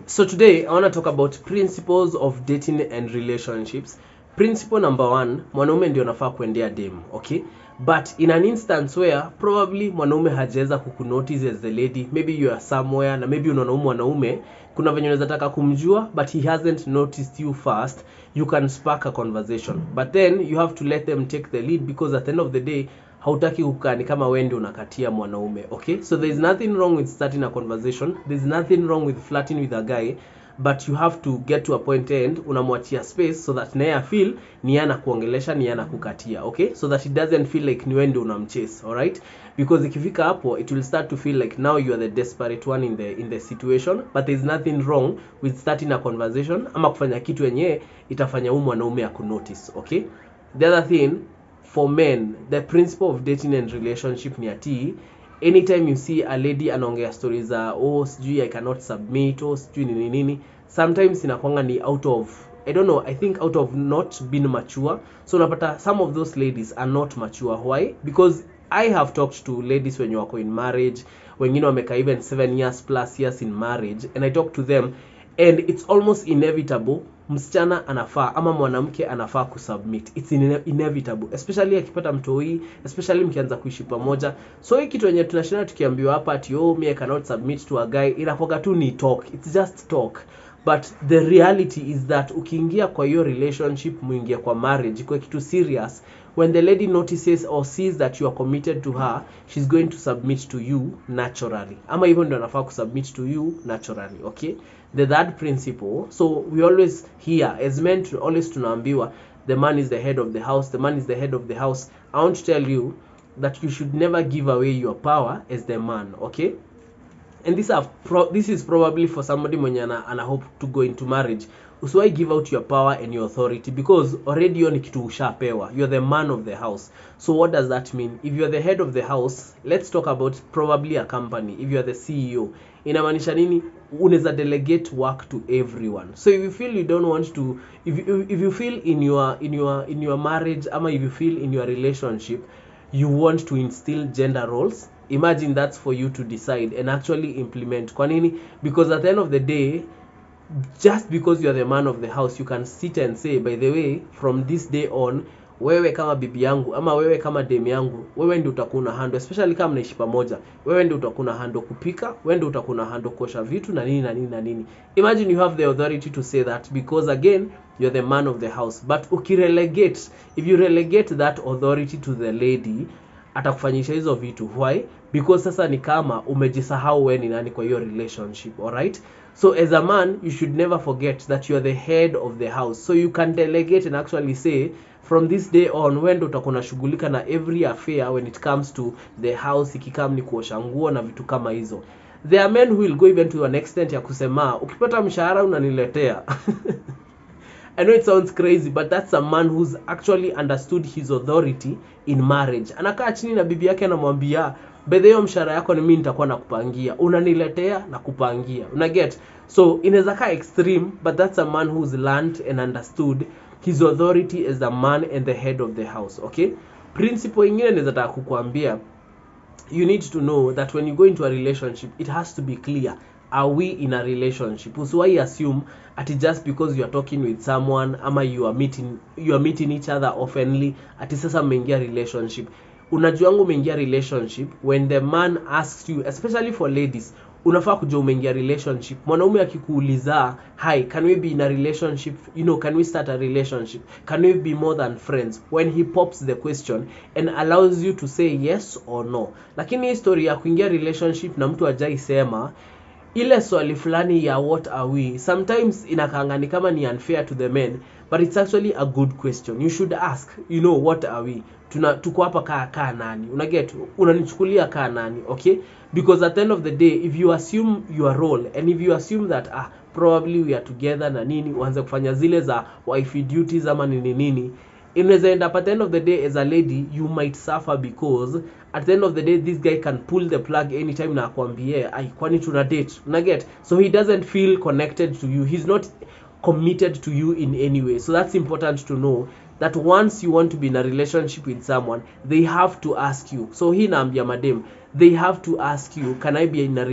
So today I want to talk about principles of dating and relationships. Principle number 1, mwanaume ndio anafaa kuendea dem, okay? But in an instance where probably mwanaume hajaweza kukunotice as the lady, maybe you are somewhere na maybe unaona mwanaume kuna venye unaweza taka kumjua but he hasn't noticed you first, you can spark a conversation. But then you have to let them take the lead, because at the end of the day hautaki kukaa ni kama wewe ndio unakatia mwanaume, okay? So there is nothing wrong with starting a conversation, there is nothing wrong with flirting with a guy, but you have to get to a point and unamwachia space so that naye feel ni yana kuongelesha, ni yana kukatia, okay? So that he doesn't feel like ni wewe ndio unamchase, all right? Because ikifika hapo it will start to feel like now you are the desperate one in the situation, but there is nothing wrong with starting a conversation ama kufanya kitu yenye itafanya mwanaume akunotice, okay? The other thing, for men, the principle of dating and relationship ni ati anytime you see a lady anaongea stories za sijui I cannot submit, sijui nini, sometimes inakwanga ni out of, I don't know, I think out of not being mature. So unapata some of those ladies are not mature. Why? Because I have talked to ladies when you are in marriage, wengine wamekaa even 7 years plus years in marriage, and I talk to them and it's almost inevitable msichana anafaa ama mwanamke anafaa kusubmit. It's inevitable, especially akipata mtoi, especially mkianza kuishi pamoja. So hii kitu yenye tunashinda tukiambiwa hapa ati me I cannot submit to a guy, inakuwa tu ni talk, it's just talk. But the reality is that ukiingia kwa hiyo relationship, muingia kwa marriage, kwa kitu serious, when the lady notices or sees that you are committed to her, she's going to submit to you naturally. Ama even ndio anafaa kusubmit to you naturally, okay? The third principle, so we always hear as men always tunaambiwa the man is the head of the house, the man is the head of the house. I want to tell you that you should never give away your power as the man, okay? And this is probably for somebody mwenye ana hope to go into marriage. Usiwahi give out your power and your authority, because already you ni kitu ushapewa. You're the man of the house. So what does that mean? If you're the head of the house, let's talk about probably a company. If you're the CEO, inamaanisha nini? Unaweza delegate work to everyone. So if you feel you don't want to, if you feel in your marriage, ama if you feel in your relationship you want to instill gender roles, imagine that's for you to decide and actually implement. Kwa nini? Because at the end of the day, just because you are the man of the house, you can sit and say, by the way, from this day on, wewe kama bibi yangu ama wewe kama demi yangu, wewe ndio utakuwa handle, especially kama mnaishi pamoja, wewe ndio utakuwa handle kupika, wewe ndio utakuwa handle kuosha vitu na nini. Imagine you have the authority to say that, because again you're the man of the house. But if you relegate that authority to the lady, atakufanyisha hizo vitu. Why? Because sasa ni kama umejisahau wewe ni nani kwa hiyo relationship, all right? So as a man, you should never forget that you are the head of the house. So you can delegate and actually say, from this day on, wewe ndio utakuwa unashughulika na every affair when it comes to the house, ikikam ni kuosha nguo na vitu kama hizo. There are men who will go even to an extent ya kusema, ukipata mshahara unaniletea. I know it sounds crazy, but that's a man who's actually understood his authority in marriage. Anakaa chini na bibi yake anamwambia, bedheo mshahara yako ni mimi nitakuwa nakupangia, unaniletea na kupangia. Una get? So inaweza kaa extreme, but that's a man who's learned and understood his authority as the man and the head of the house, okay? Principle ingine naweza taka kukuambia, you need to know that when you go into a relationship, it has to be clear. Are we in a relationship? Usiwahi assume ati just because you are talking with someone ama you are meeting each other oftenly ati sasa mmeingia relationship. Unajuanga umeingia relationship when the man asks you, especially for ladies, unafaa kujua umeingia relationship. Mwanaume akikuuliza, hi, can we be in a relationship? Can we start a relationship? Can we be more than friends? When he pops the question and allows you to say yes or no. Lakini history ya kuingia relationship na mtu hajai sema, ile swali fulani ya what are we, sometimes inakaanga ni kama ni unfair to the men, but it's actually a good question. You should ask, what are we? Tuko hapa kaa nani? Unaget? Unanichukulia kaa nani? Okay? Because at the end of the day, if you assume your role and if you assume that probably we are together na nini, uanze kufanya zile za wifey duties ama nini, inaweza end up at the end of the day as a lady you might suffer, because at the end of the day this guy can pull the plug anytime na akwambie kwani tuna date. Unaget? So he doesn't feel connected to you, he's not committed to you in any way. So that's important to know, that once you want to be in a relationship with someone, they have to ask you. So hii naambia madem, they have to ask you, can we be in a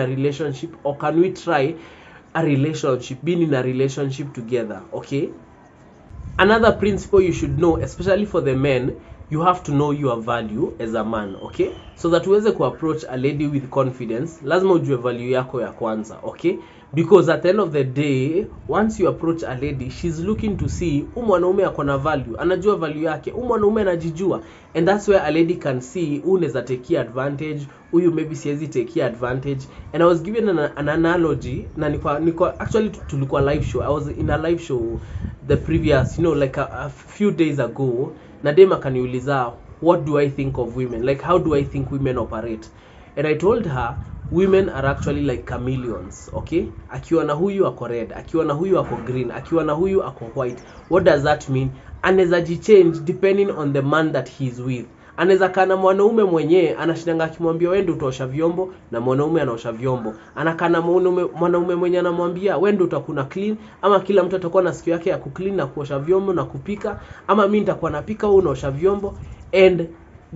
relationship, or can we try a relationship, being in a relationship together, okay? Another principle you should know, especially for the men, you have to know your value as a man, okay? So that uweze approach a lady with confidence, lazima ujue value yako ya kwanza, okay? Because at the end of the day, once you approach a lady, she's looking to see mwanaume ako na value, anajua value yake, mwanaume anajijua, and that's where a lady can see unaweza take advantage, huyu maybe siwezi take advantage. And I was given an analogy, na niko actually tulikuwa live show. I was in a live show the previous, like a few days ago, na dem akaniuliza, what do I think of women, like how do I think women operate? And I told her, women are actually like chameleons, okay? Akiona huyu ako red, akiona huyu ako green, akiona huyu ako white. What does that mean? Anaweza change depending on the man that he's with. Anaweza kana mwanaume mwenye anashindanga akimwambia wewe ndio utaosha vyombo, na mwanaume anaosha vyombo. Anakana mwanaume mwenye anamwambia wewe ndio utakuna clean, ama kila mtu atakuwa na siku yake ya kuclean na kuosha vyombo na kupika, ama mimi nitakuwa napika wewe unaosha vyombo. And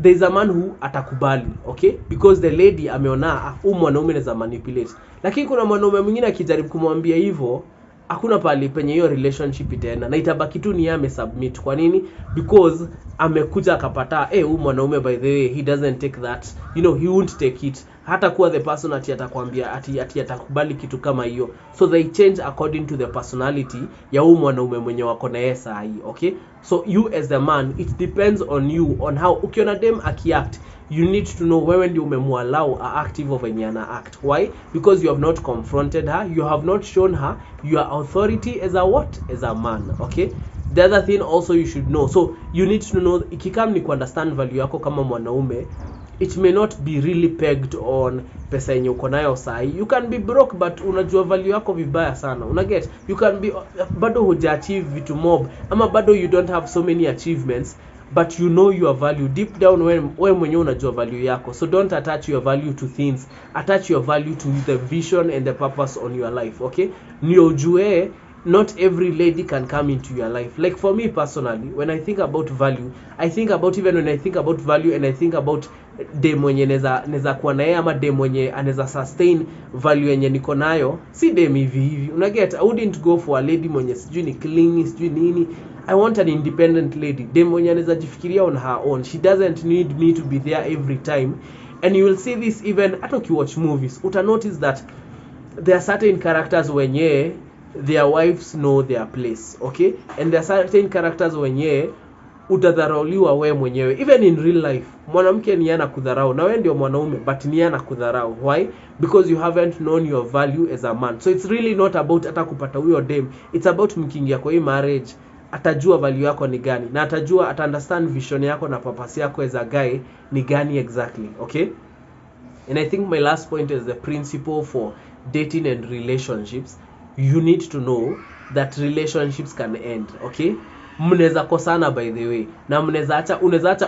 there's a man who atakubali, okay? Because the lady ameona mwanaume anaweza manipulate. Lakini kuna mwanaume mwingine akijaribu kumwambia hivyo, hakuna pali penye hiyo relationship itaenda, na itabaki tu ni yeye amesubmit. Kwa nini? Because amekuja akapata huyu mwanaume by the way he doesn't take that, he won't take it. Hata kuwa the person atakwambia ati atakubali kitu kama hiyo. So they change according to the personality ya huyu mwanaume mwenye wako na yeye saa hii, okay? So you as the man, it depends on you, on how ukiona dem akiact, you need to know wewe ndio umemwallow a active of venye ana act. Why? Because you have not confronted her, you have not shown her your authority as a what? As a man, okay? The other thing also you should know, so you need to know, ikikam ni understand value yako kama mwanaume, it may not be really pegged on pesa yenye uko nayo sahi. You can be broke but unajua value yako vibaya sana, unaget? You can be bado huja achieve vitu mob, ama bado you don't have so many achievements, but you know your value deep down. Wewe mwenyewe unajua value yako. So don't attach your value to things, attach your value to the vision and the purpose on your life, okay? Ndio ujue not every lady can come into your life. Like for me personally, when I think about value, I think about, even when I think about value and I think about dem mwenye neza kuwa naye, ama dem mwenye anaweza sustain value yenye niko nayo, si dem hivi unaget? I wouldn't go for a lady mwenye sijui ni clingy sijui nini. I want an independent lady, dem mwenye anaweza jifikiria on her own. She doesn't need me to be there every time. And you will see this even hata ukiwatch movies, uta notice that there are certain characters wenye their wives know their place, okay? And there are certain characters wenye utadharauliwa wewe mwenyewe. Even in real life, mwanamke ni yana kudharau na wewe ndio mwanaume, but ni yana kudharau. Why? Because you haven't known your value as a man. So it's really not about hata kupata huyo dem, it's about mkiingia kwa hii marriage, atajua value yako ni gani, na atajua, ata understand vision yako na purpose yako as a guy ni gani exactly, okay? And I think my last point is the principle for dating and relationships. You need to know that relationships can end, okay? Mnaweza kosana by the way, na unaweza acha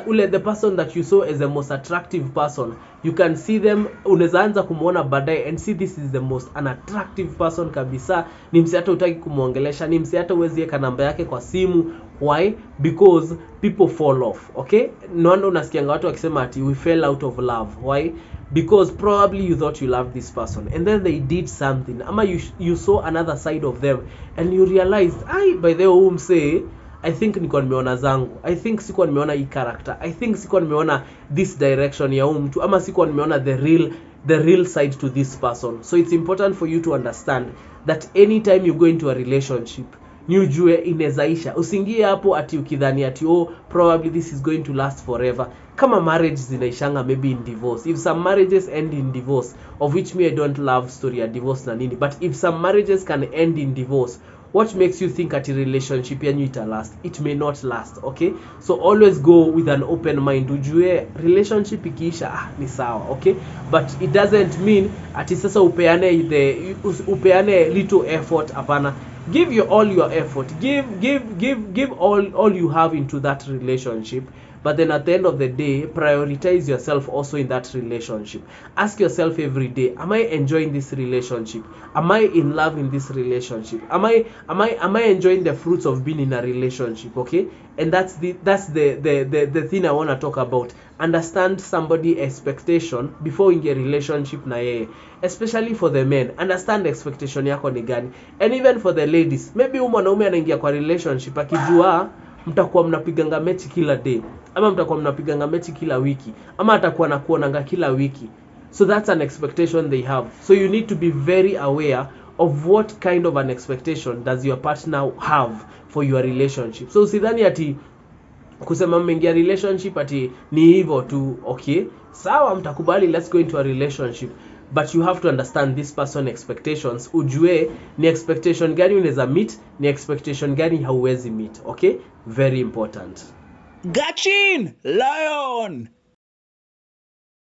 ule the person that you saw as the most attractive person, you can see them, unaweza anza kumuona baadaye and see this is the most unattractive person kabisa. Ni msi hata utaki kumuongelesha, ni msi hata uwezi weka namba yake kwa simu. Why? Because people fall off, okay? Ndio unasikianga watu wakisema ati we fell out of love. Why? Because probably you thought you loved this person and then they did something, ama you saw another side of them and you realized, by the way mse, I think niko nimeona zangu, I think sikuwa nimeona hii character, I think sikuwa nimeona this direction ya mtu, ama sikuwa nimeona the real side to this person. So it's important for you to understand that anytime you go into a relationship, ni ujue inezaisha. Usingie hapo ati ukidhani ati probably this is going to last forever. Kama marriage zinaishanga maybe in divorce. If some marriages end in divorce, of which me I don't love story ya divorce na nini, but if some marriages can end in divorce, what makes you think ati relationship yanyu ita last? It may not last, okay? So always go with an open mind. Ujue relationship ikiisha ni sawa, okay? But it doesn't mean ati sasa upeane little effort. Hapana. Give all your effort. Give all you have into that relationship. but then at the end of the day, prioritize yourself also in that relationship. Ask yourself every day, am I enjoying this relationship? Am I in love in this relationship? Am I enjoying the fruits of being in a relationship? Okay, and that's the thing I want to talk about. Understand somebody expectation before in a relationship na yeye, especially for the men. Understand expectation yako ni gani, and even for the ladies, maybe mwanaume anaingia kwa relationship akijua mtakuwa mnapiganga mechi kila day, ama mtakuwa mnapiganga mechi kila wiki, ama atakuwa nakuonanga kila wiki. So that's an expectation they have. So you need to be very aware of what kind of an expectation does your partner have for your relationship. So usidhani ati kusema mmeingia relationship ati ni hivyo tu. Okay, sawa, mtakubali, let's go into a relationship, but you have to understand this person expectations. Ujue ni expectation gani unaweza meet, ni expectation gani hauwezi meet. Okay, very important. Gachin Lion.